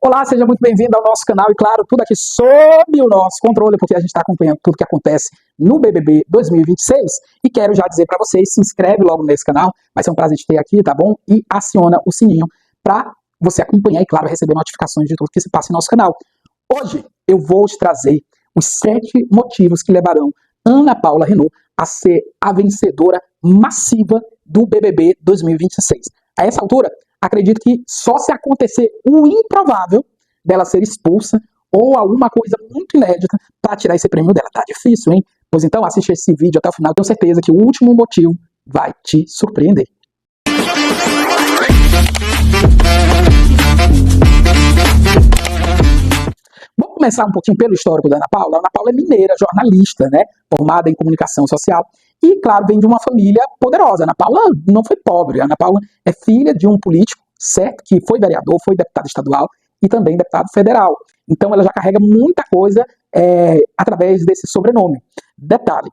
Olá, seja muito bem-vindo ao nosso canal e, claro, tudo aqui sob o nosso controle, porque a gente está acompanhando tudo que acontece no BBB 2026 e quero já dizer para vocês, se inscreve logo nesse canal, vai ser um prazer te ter aqui, tá bom? E aciona o sininho para você acompanhar e, claro, receber notificações de tudo que se passa em nosso canal. Hoje eu vou te trazer os 7 motivos que levarão Ana Paula Renault a ser a vencedora massiva do BBB 2026. A essa altura, acredito que só se acontecer o improvável dela ser expulsa ou alguma coisa muito inédita para tirar esse prêmio dela. Tá difícil, hein? Pois então, assiste esse vídeo até o final. Tenho certeza que o último motivo vai te surpreender. Vamos começar um pouquinho pelo histórico da Ana Paula. A Ana Paula é mineira, jornalista, né? Formada em comunicação social. E, claro, vem de uma família poderosa. A Ana Paula não foi pobre. A Ana Paula é filha de um político, certo? Que foi vereador, foi deputado estadual e também deputado federal. Então, ela já carrega muita coisa através desse sobrenome. Detalhe,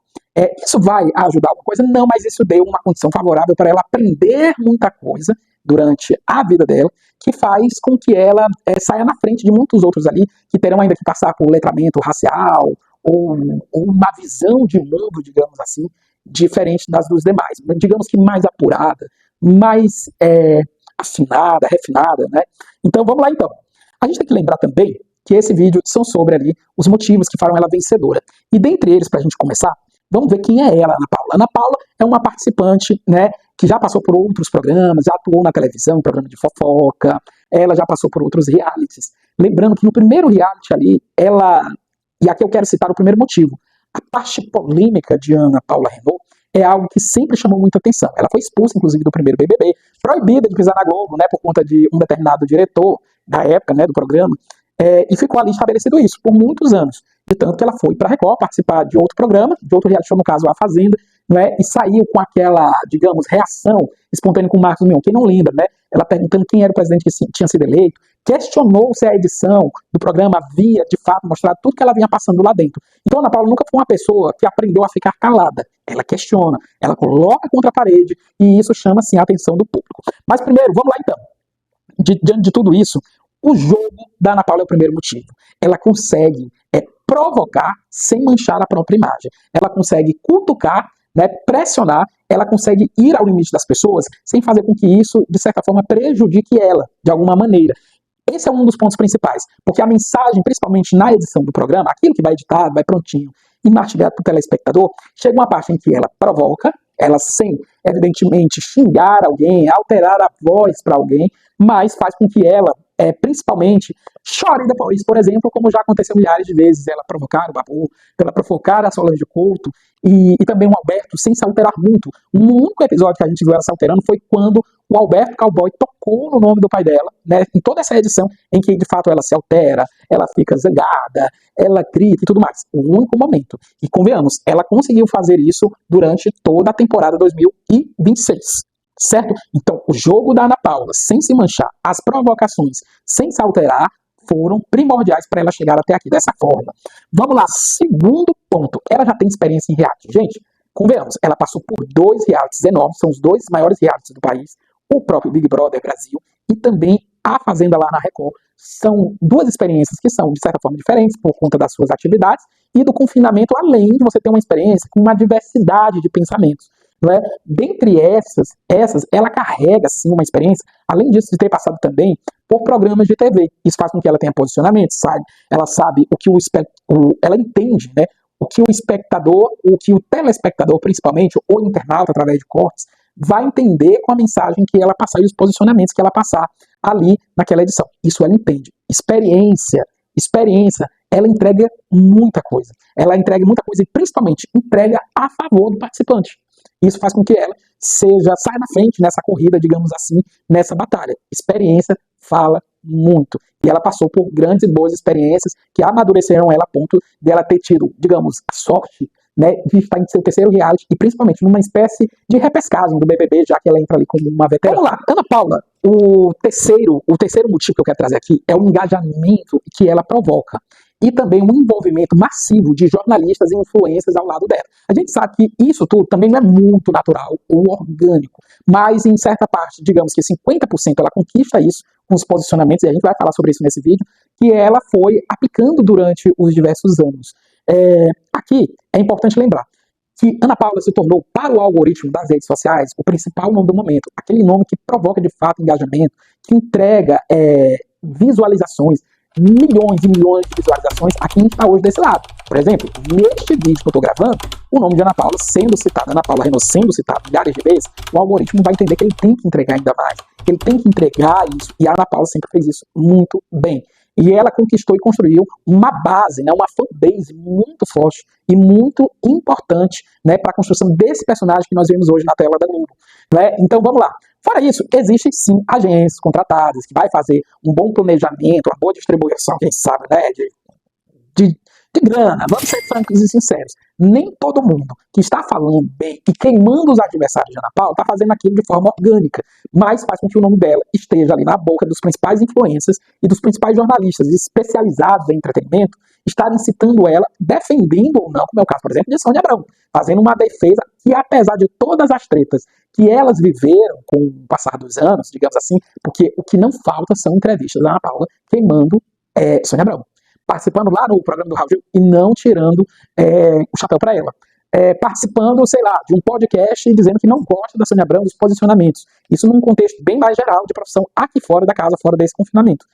isso vai ajudar alguma coisa? Não, mas isso deu uma condição favorável para ela aprender muita coisa durante a vida dela, que faz com que ela saia na frente de muitos outros ali, que terão ainda que passar por letramento racial, ou uma visão de mundo, digamos assim, diferente das dos demais. Digamos que mais apurada, mais afinada, refinada, né? Então, vamos lá então. A gente tem que lembrar também que esse vídeo são sobre ali os motivos que farão ela vencedora. E dentre eles, para a gente começar, vamos ver quem é ela, Ana Paula. Ana Paula é uma participante, né, que já passou por outros programas, já atuou na televisão, programa de fofoca, ela já passou por outros realities. Lembrando que no primeiro reality ali, e aqui eu quero citar o primeiro motivo, a parte polêmica de Ana Paula Renault é algo que sempre chamou muita atenção. Ela foi expulsa, inclusive, do primeiro BBB, proibida de pisar na Globo, né, por conta de um determinado diretor da época, né, do programa, e ficou ali estabelecido isso por muitos anos. De tanto que ela foi para a Record participar de outro programa, de outro reality show, no caso A Fazenda, não é? E saiu com aquela, digamos, reação espontânea com o Marcos Mion. Quem não lembra, né? Ela perguntando quem era o presidente que tinha sido eleito, questionou se a edição do programa havia, de fato, mostrado tudo que ela vinha passando lá dentro. Então, a Ana Paula nunca foi uma pessoa que aprendeu a ficar calada. Ela questiona, ela coloca contra a parede, e isso chama, assim, a atenção do público. Mas primeiro, vamos lá então. Diante de tudo isso, o jogo da Ana Paula é o primeiro motivo. Ela consegue provocar sem manchar a própria imagem. Ela consegue cutucar, né, pressionar, ela consegue ir ao limite das pessoas sem fazer com que isso, de certa forma, prejudique ela, de alguma maneira. Esse é um dos pontos principais, porque a mensagem, principalmente na edição do programa, aquilo que vai editado, vai prontinho e mastigado para o telespectador, chega uma parte em que ela provoca, ela sem, evidentemente, xingar alguém, alterar a voz para alguém, mas faz com que ela, principalmente, chore depois, por exemplo, como já aconteceu milhares de vezes, ela provocar o Babu, ela provocar a Solange Couto, e também o Alberto, sem se alterar muito. O único episódio que a gente viu ela se alterando foi quando o Alberto Cowboy tocou no nome do pai dela, né, em toda essa edição, em que de fato ela se altera, ela fica zangada, ela grita e tudo mais. O único momento. E convenhamos, ela conseguiu fazer isso durante toda a temporada 2026. Certo? Então, o jogo da Ana Paula, sem se manchar, as provocações, sem se alterar, foram primordiais para ela chegar até aqui dessa forma. Vamos lá, segundo ponto. Ela já tem experiência em reality. Gente, convenhamos, ela passou por 2 realities enormes, são os 2 maiores realities do país, o próprio Big Brother Brasil e também a Fazenda lá na Record. São 2 experiências que são, de certa forma, diferentes por conta das suas atividades e do confinamento, além de você ter uma experiência com uma diversidade de pensamentos. Não é? Dentre essas, ela carrega, sim, uma experiência, além disso, de ter passado também por programas de TV. Isso faz com que ela tenha posicionamento, sabe? Ela sabe o que ela entende, né? O que o espectador, o que o telespectador, principalmente, ou internauta, através de cortes, vai entender com a mensagem que ela passar e os posicionamentos que ela passar ali naquela edição. Isso ela entende. Experiência, ela entrega muita coisa. Ela entrega muita coisa e, principalmente, entrega a favor do participante. Isso faz com que ela saia na frente nessa corrida, digamos assim, nessa batalha. Experiência fala muito. E ela passou por grandes e boas experiências que amadureceram ela a ponto de ela ter tido, digamos, a sorte, né, de estar em seu terceiro reality e principalmente numa espécie de repescagem do BBB, já que ela entra ali como uma veterana. Vamos lá, Ana Paula, o terceiro motivo que eu quero trazer aqui é o engajamento que ela provoca. e também um envolvimento massivo de jornalistas e influências ao lado dela. A gente sabe que isso tudo também não é muito natural ou orgânico, mas em certa parte, digamos que 50% ela conquista isso com os posicionamentos, e a gente vai falar sobre isso nesse vídeo, que ela foi aplicando durante os diversos anos. Aqui é importante lembrar que Ana Paula se tornou, para o algoritmo das redes sociais, o principal nome do momento, aquele nome que provoca de fato engajamento, que entrega visualizações, milhões e milhões de visualizações a quem está hoje desse lado. Por exemplo, neste vídeo que eu estou gravando, o nome de Ana Paula sendo citado, Ana Paula Renault sendo citado milhares de vezes, o algoritmo vai entender que ele tem que entregar ainda mais, que ele tem que entregar isso, e a Ana Paula sempre fez isso muito bem. E ela conquistou e construiu uma base, né, uma fanbase muito forte e muito importante, né, para a construção desse personagem que nós vemos hoje na tela da Globo. Né? Então vamos lá. Fora isso, existem sim agências contratadas que vai fazer um bom planejamento, uma boa distribuição, quem sabe, né, de grana. Vamos ser francos e sinceros. Nem todo mundo que está falando bem e queimando os adversários de Ana Paula está fazendo aquilo de forma orgânica, mas faz com que o nome dela esteja ali na boca dos principais influencers e dos principais jornalistas especializados em entretenimento, estarem citando ela, defendendo ou não, como é o caso, por exemplo, de Sônia Abrão, fazendo uma defesa que, apesar de todas as tretas que elas viveram com o passar dos anos, digamos assim, porque o que não falta são entrevistas da Ana Paula queimando Sônia Abrão, participando lá no programa do Raul Gil e não tirando o chapéu para ela. Participando, sei lá, de um podcast dizendo que não gosta da Sônia Abrão, dos posicionamentos. Isso num contexto bem mais geral de profissão aqui fora da casa, fora desse confinamento.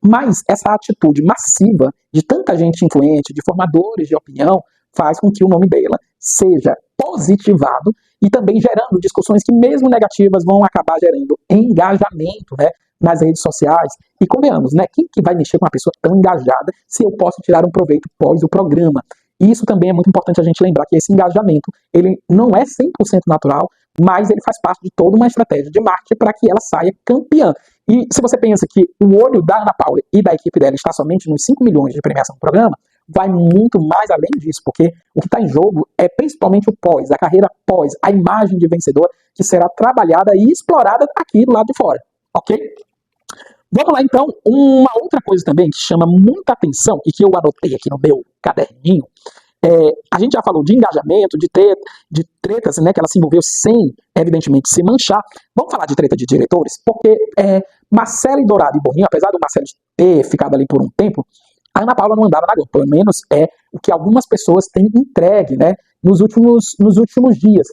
Mas essa atitude massiva de tanta gente influente, de formadores de opinião, faz com que o nome dela seja positivado e também gerando discussões que, mesmo negativas, vão acabar gerando engajamento, né, nas redes sociais. E convenhamos, né, quem que vai mexer com uma pessoa tão engajada se eu posso tirar um proveito pós o programa? E isso também é muito importante a gente lembrar que esse engajamento, ele não é 100% natural, mas ele faz parte de toda uma estratégia de marketing para que ela saia campeã. E se você pensa que o olho da Ana Paula e da equipe dela está somente nos 5 milhões de premiação do programa, vai muito mais além disso, porque o que está em jogo é principalmente o pós, a carreira pós, a imagem de vencedor que será trabalhada e explorada aqui do lado de fora, ok? Vamos lá então, uma outra coisa também que chama muita atenção e que eu anotei aqui no meu caderninho, a gente já falou de engajamento, de tretas, né, que ela se envolveu sem, evidentemente, se manchar. Vamos falar de treta de diretores, porque Marcelo Dourado e Boninho, apesar do Marcelo ter ficado ali por um tempo, a Ana Paula não andava na Globo, pelo menos é o que algumas pessoas têm entregue, né, nos últimos dias.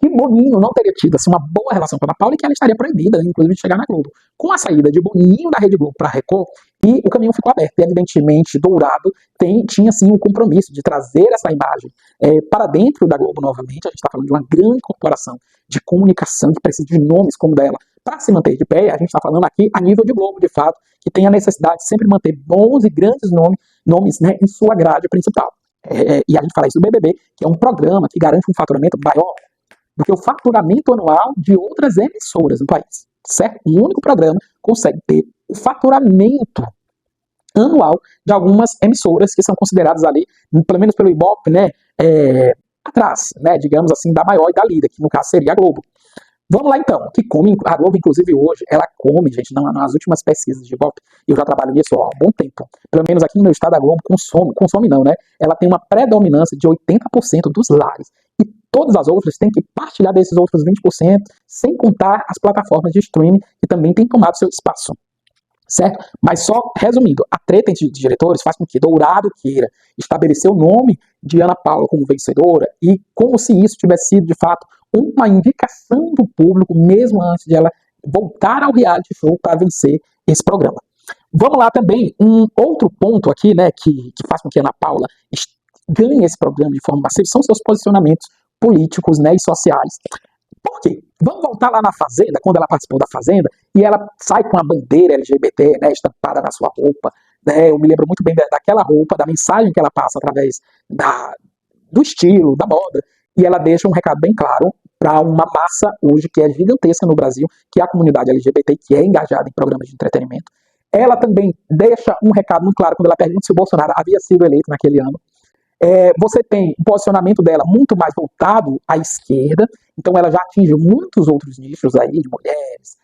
Que Boninho não teria tido assim, uma boa relação com a Ana Paula e que ela estaria proibida, inclusive, de chegar na Globo. Com a saída de Boninho da Rede Globo para a Record, e o caminho ficou aberto. E, evidentemente, Dourado tinha, sim, um compromisso de trazer essa imagem para dentro da Globo novamente. A gente está falando de uma grande corporação de comunicação que precisa de nomes como dela para se manter de pé. A gente está falando aqui a nível de Globo, de fato, que tem a necessidade de sempre manter bons e grandes nomes, né, em sua grade principal. E a gente fala isso do BBB, que é um programa que garante um faturamento maior do que o faturamento anual de outras emissoras no país, certo? O único programa consegue ter o faturamento anual de algumas emissoras que são consideradas ali, pelo menos pelo Ibope, né, atrás, né, digamos assim, da maior e da líder, que no caso seria a Globo. Vamos lá então, que come, a Globo inclusive hoje, ela come, gente, nas últimas pesquisas de Ibope, e eu já trabalho nisso há um bom tempo, pelo menos aqui no meu estado a Globo consome não, né, ela tem uma predominância de 80% dos lares, e todas as outras têm que partilhar desses outros 20%, sem contar as plataformas de streaming que também têm tomado seu espaço. Certo? Mas só resumindo, a treta entre diretores faz com que Dourado queira estabelecer o nome de Ana Paula como vencedora e como se isso tivesse sido, de fato, uma indicação do público, mesmo antes de ela voltar ao reality show para vencer esse programa. Vamos lá também, um outro ponto aqui, né, que faz com que Ana Paula ganhe esse programa de forma massiva são seus posicionamentos políticos, né, e sociais. Por quê? Vamos voltar lá na Fazenda, quando ela participou da Fazenda, e ela sai com a bandeira LGBT, né, estampada na sua roupa, né, eu me lembro muito bem daquela roupa, da mensagem que ela passa através do estilo, da moda, e ela deixa um recado bem claro para uma massa hoje que é gigantesca no Brasil, que é a comunidade LGBT, que é engajada em programas de entretenimento. Ela também deixa um recado muito claro quando ela pergunta se o Bolsonaro havia sido eleito naquele ano. Você tem o posicionamento dela muito mais voltado à esquerda, então ela já atinge muitos outros nichos aí, de mulheres,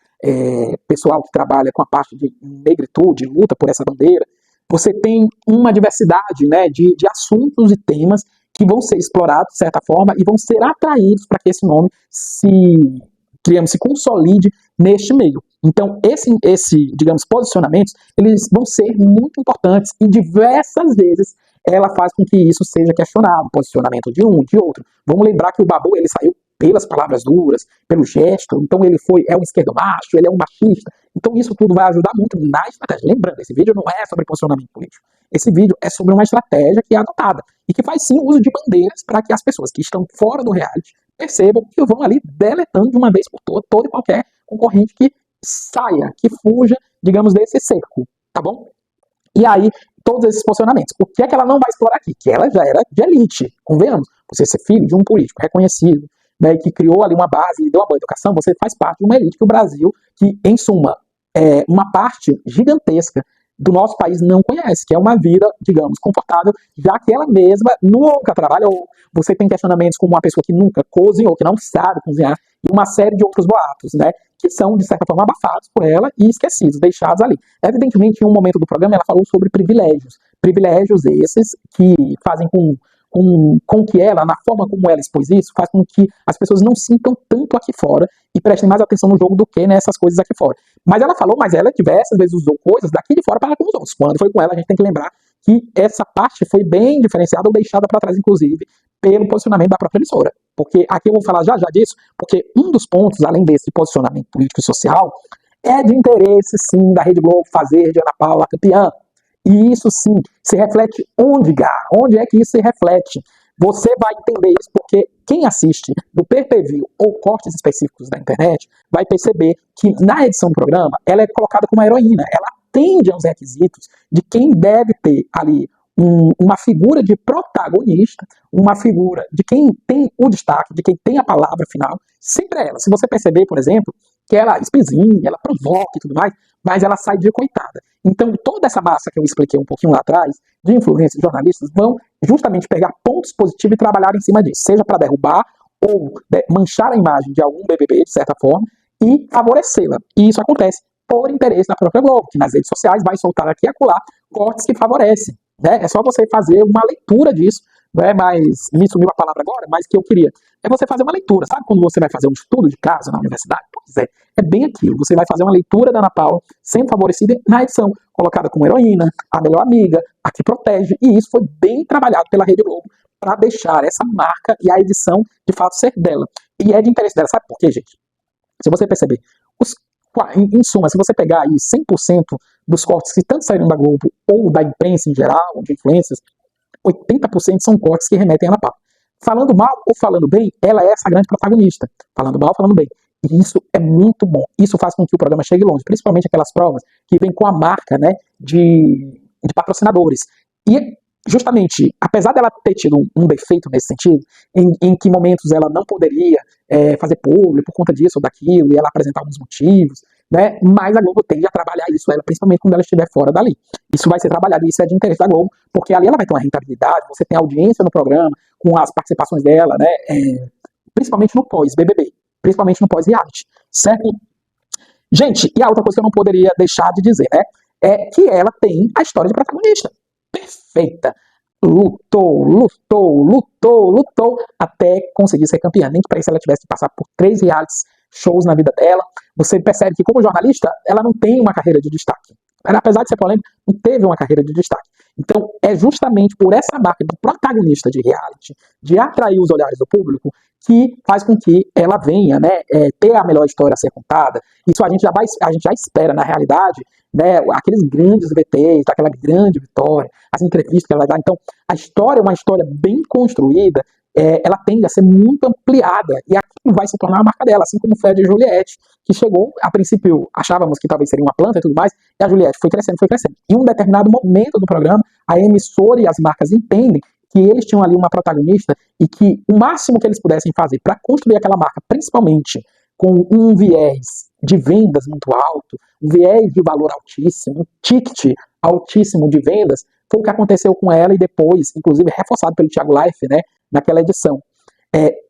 pessoal que trabalha com a parte de negritude, luta por essa bandeira, você tem uma diversidade, né, de assuntos e temas que vão ser explorados de certa forma e vão ser atraídos para que esse nome se consolide neste meio. Então, digamos, posicionamentos, eles vão ser muito importantes e diversas vezes ela faz com que isso seja questionado, posicionamento de um, de outro. Vamos lembrar que o Babu, ele saiu pelas palavras duras, pelo gesto, então ele é um esquerdomacho, ele é um machista. Então isso tudo vai ajudar muito na estratégia. Lembrando, esse vídeo não é sobre posicionamento político. Esse vídeo é sobre uma estratégia que é adotada e que faz sim uso de bandeiras para que as pessoas que estão fora do reality percebam que vão ali deletando de uma vez por todas todo e qualquer concorrente que saia, que fuja, digamos, desse cerco, tá bom? E aí, todos esses posicionamentos. O que é que ela não vai explorar aqui? Que ela já era de elite, convenhamos. Você ser filho de um político reconhecido, né, que criou ali uma base e deu uma boa educação, você faz parte de uma elite que o Brasil, que em suma, é uma parte gigantesca do nosso país não conhece, que é uma vida, digamos, confortável, já que ela mesma nunca trabalhou. Você tem questionamentos como uma pessoa que nunca cozinhou, que não sabe cozinhar, e uma série de outros boatos, né, que são, de certa forma, abafados por ela e esquecidos, deixados ali. Evidentemente, em um momento do programa, ela falou sobre privilégios esses que fazem com que ela, na forma como ela expôs isso, faz com que as pessoas não sintam tanto aqui fora e prestem mais atenção no jogo do que nessas coisas aqui fora. Mas ela falou, mas ela diversas vezes usou coisas daqui de fora para com os outros. Quando foi com ela, a gente tem que lembrar que essa parte foi bem diferenciada ou deixada para trás, inclusive, pelo posicionamento da própria emissora. Porque aqui eu vou falar já disso, porque um dos pontos, além desse posicionamento político e social, é de interesse, sim, da Rede Globo fazer de Ana Paula campeã. E isso, sim, se reflete onde, Gá? Onde é que isso se reflete? Você vai entender isso porque quem assiste do pay-per-view ou cortes específicos da internet vai perceber que na edição do programa ela é colocada como uma heroína. Ela atende aos requisitos de quem deve ter ali uma figura de protagonista, uma figura de quem tem o destaque, de quem tem a palavra final, sempre é ela. Se você perceber, por exemplo, que ela espizinha, ela provoca e tudo mais, mas ela sai de coitada. Então, toda essa massa que eu expliquei um pouquinho lá atrás, de influência de jornalistas, vão justamente pegar pontos positivos e trabalhar em cima disso, seja para derrubar ou manchar a imagem de algum BBB, de certa forma, e favorecê-la. E isso acontece por interesse da própria Globo, que nas redes sociais vai soltar aqui e acolá cortes que favorecem. Né? É só você fazer uma leitura disso, né? Mas me sumiu a palavra agora, mas que eu queria. É você fazer uma leitura, sabe quando você vai fazer um estudo de caso na universidade? Pois é bem aquilo. Você vai fazer uma leitura da Ana Paula sendo favorecida na edição, colocada como heroína, a melhor amiga, a que protege, e isso foi bem trabalhado pela Rede Globo para deixar essa marca e a edição de fato ser dela. E é de interesse dela, sabe por quê, gente? Se você perceber, em suma, se você pegar aí 100% dos cortes que tanto saíram da Globo ou da imprensa em geral, de influências, 80% são cortes que remetem a Ana Paula. Falando mal ou falando bem, ela é essa grande protagonista. Falando mal ou falando bem. E isso é muito bom. Isso faz com que o programa chegue longe, principalmente aquelas provas que vêm com a marca, né, de patrocinadores. E justamente, apesar dela ter tido um defeito nesse sentido, em que momentos ela não poderia fazer público por conta disso ou daquilo, e ela apresentar alguns motivos, né, mas a Globo tende a trabalhar isso, principalmente quando ela estiver fora dali. Isso vai ser trabalhado, e isso é de interesse da Globo, porque ali ela vai ter uma rentabilidade, você tem audiência no programa, com as participações dela, né, principalmente no pós-BBB, principalmente no pós-reality, certo? Gente, e a outra coisa que eu não poderia deixar de dizer, né, é que ela tem a história de protagonista. Perfeita. Lutou, até conseguir ser campeã. Nem que para isso ela tivesse que passar por 3 reality shows na vida dela. Você percebe que, como jornalista, ela não tem uma carreira de destaque. Ela, apesar de ser polêmica, não teve uma carreira de destaque. Então, é justamente por essa marca de protagonista de reality, de atrair os olhares do público, que faz com que ela venha, né, ter a melhor história a ser contada. Isso a gente já espera, na realidade, né, aqueles grandes VTs, daquela grande vitória, as entrevistas que ela vai dar. Então, a história é uma história bem construída, ela tende a ser muito ampliada, e aquilo vai se tornar a marca dela, assim como o Fred e Juliette, que chegou, a princípio, achávamos que talvez seria uma planta e tudo mais, e a Juliette foi crescendo. Em um determinado momento do programa, a emissora e as marcas entendem que eles tinham ali uma protagonista e que o máximo que eles pudessem fazer para construir aquela marca, principalmente com um viés de vendas muito alto, um viés de valor altíssimo, um ticket altíssimo de vendas, foi o que aconteceu com ela e depois, inclusive reforçado pelo Thiago Life, né, naquela edição.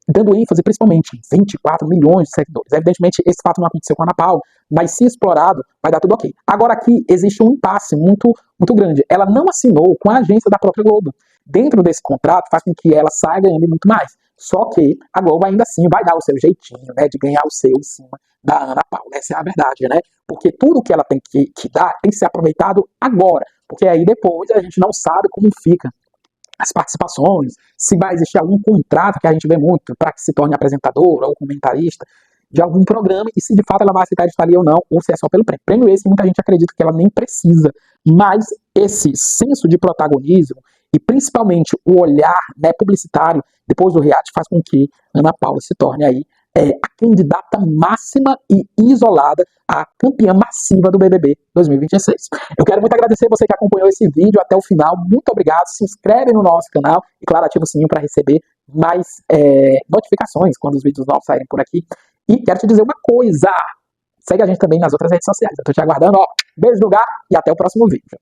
dando ênfase principalmente em 24 milhões de seguidores. Evidentemente, esse fato não aconteceu com a Ana Paula, mas se explorado, vai dar tudo ok. Agora aqui existe um impasse muito grande. Ela não assinou com a agência da própria Globo. Dentro desse contrato faz com que ela saia ganhando muito mais. Só que a Globo ainda assim vai dar o seu jeitinho, né, de ganhar o seu em cima da Ana Paula. Essa é a verdade, né? Porque tudo que ela tem que dar tem que ser aproveitado agora. Porque aí depois a gente não sabe como fica as participações, se vai existir algum contrato que a gente vê muito para que se torne apresentadora ou comentarista de algum programa e se de fato ela vai aceitar estar ali ou não, ou se é só pelo prêmio. Prêmio esse, muita gente acredita que ela nem precisa, mas esse senso de protagonismo e principalmente o olhar, né, publicitário depois do reality faz com que Ana Paula se torne aí a candidata máxima e isolada a campeã massiva do BBB 2026. Eu quero muito agradecer você que acompanhou esse vídeo até o final. Muito obrigado. Se inscreve no nosso canal e, claro, ativa o sininho para receber mais notificações quando os vídeos novos saírem por aqui. E quero te dizer uma coisa. Segue a gente também nas outras redes sociais. Eu tô te aguardando. Ó, beijo do Gá e até o próximo vídeo.